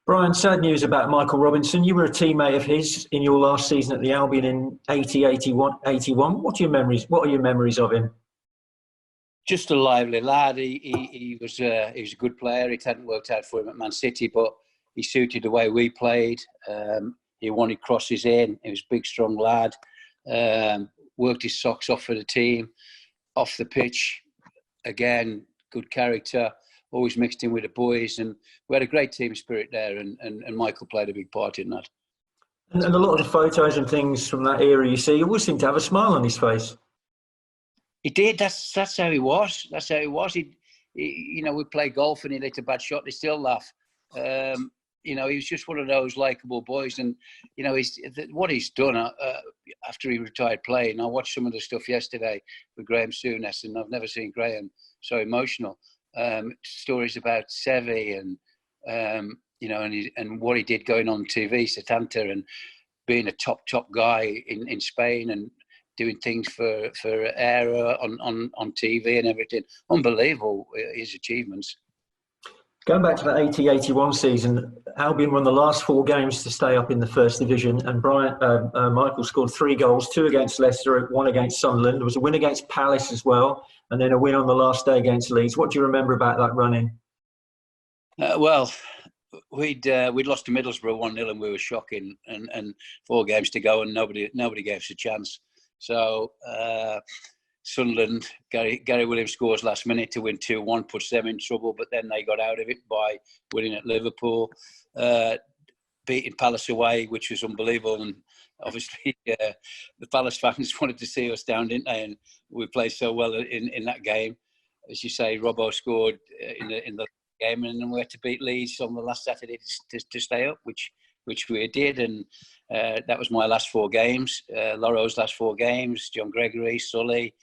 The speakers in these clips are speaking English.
Brian, sad news about Michael Robinson. You were a teammate of his in your last season at the Albion in 80, 81, 81. What are your memories of him? Just a lively lad. He was a good player. It hadn't worked out for him at Man City, but he suited the way we played. He wanted crosses in. He was a big, strong lad. Worked his socks off for the team. Off the pitch, again, good character. Always mixed in with the boys, and we had a great team spirit there. And Michael played a big part in that. And a lot of the photos and things from that era you see, he always seemed to have a smile on his face. He did. That's how he was. That's how he was. He we play golf and he hit a bad shot. They still laugh. He was just one of those likable boys. And what he's done after he retired playing. I watched some of the stuff yesterday with Graham Souness, and I've never seen Graham so emotional. Stories about Sevi and what he did going on TV, Setanta, and being a top guy in Spain and doing things for Era on TV and everything. Unbelievable, his achievements. Going back to the 80-81 season, Albion won the last 4 games to stay up in the First Division, and Michael scored 3 goals, 2 against Leicester, 1 against Sunderland. There was a win against Palace as well, and then a win on the last day against Leeds. What do you remember about that run-in? We'd lost to Middlesbrough 1-0 and we were shocking, and 4 games to go and nobody gave us a chance. So Sunderland, Gary Williams scores last minute to win 2-1, puts them in trouble, but then they got out of it by winning at Liverpool, beating Palace away, which was unbelievable. And obviously the Palace fans wanted to see us down, didn't they? And we played so well in that game. As you say, Robbo scored in the game, and then we had to beat Leeds on the last Saturday to stay up, which we did. And that was my last 4 games, Loro's last 4 games, John Gregory, Sully,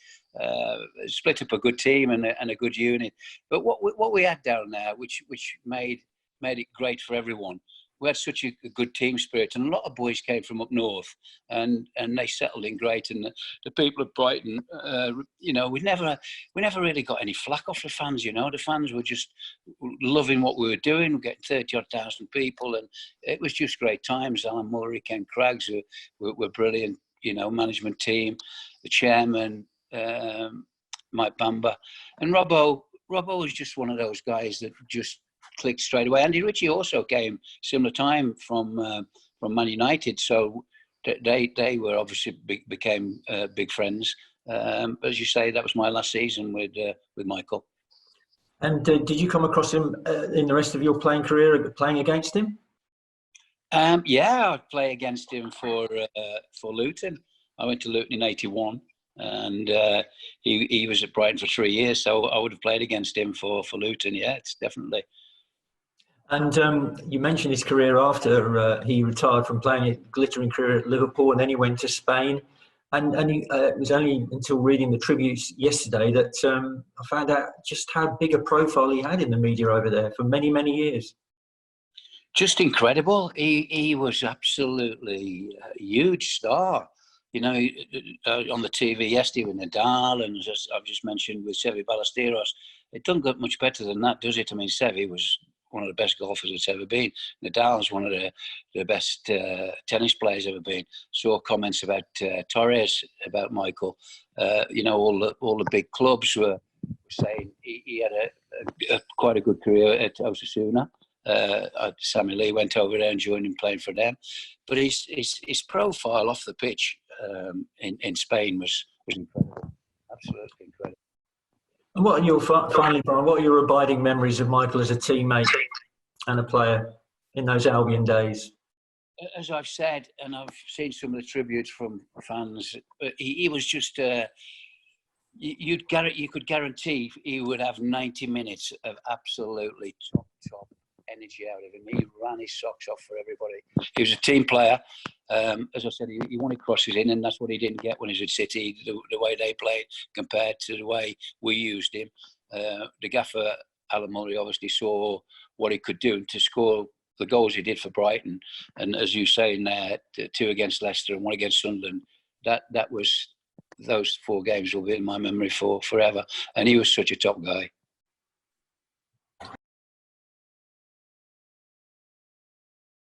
split up a good team and a good unit. But what we had down there, which made it great for everyone, we had such a good team spirit, and a lot of boys came from up north, and they settled in great. And the people of Brighton, we never really got any flack off the fans. The fans were just loving what we were doing. We're getting 30,000 people, and it was just great times. Alan Murray, Ken Craggs were brilliant. Management team, the chairman, Mike Bamber, and Robbo was just one of those guys that just clicked straight away. Andy Ritchie also came similar time from Man United, so they were obviously became big friends. As you say, that was my last season with Michael. And did you come across him in the rest of your playing career, playing against him? Yeah, I'd play against him for Luton. I went to Luton in 81, and he was at Brighton for 3 years, so I would have played against him for Luton. Yeah, it's definitely. And you mentioned his career after he retired from playing a glittering career at Liverpool, and then he went to Spain. And it was only until reading the tributes yesterday that I found out just how big a profile he had in the media over there for many, many years. Just incredible. He was absolutely a huge star. On the TV yesterday with Nadal, and I've just mentioned with Sevi Ballesteros. It doesn't get much better than that, does it? I mean, Sevi was one of the best golfers that's ever been. Nadal's one of the best tennis players ever been. Saw comments about Torres, about Michael. All the big clubs were saying he had quite a good career at Osasuna. Sammy Lee went over there and joined him playing for them. But his profile off the pitch in Spain was incredible, absolutely incredible. And what are your abiding memories of Michael as a teammate and a player in those Albion days? As I've said, and I've seen some of the tributes from fans, he was just. You could guarantee he would have 90 minutes of absolutely top energy out of him. He ran his socks off for everybody. He was a team player. As I said, he wanted crosses in, and that's what he didn't get when he was at City, the way they played compared to the way we used him. The gaffer, Alan Murray, obviously saw what he could do to score the goals he did for Brighton. And as you say in there, 2 against Leicester and 1 against Sunderland, those 4 games will be in my memory for forever. And he was such a top guy.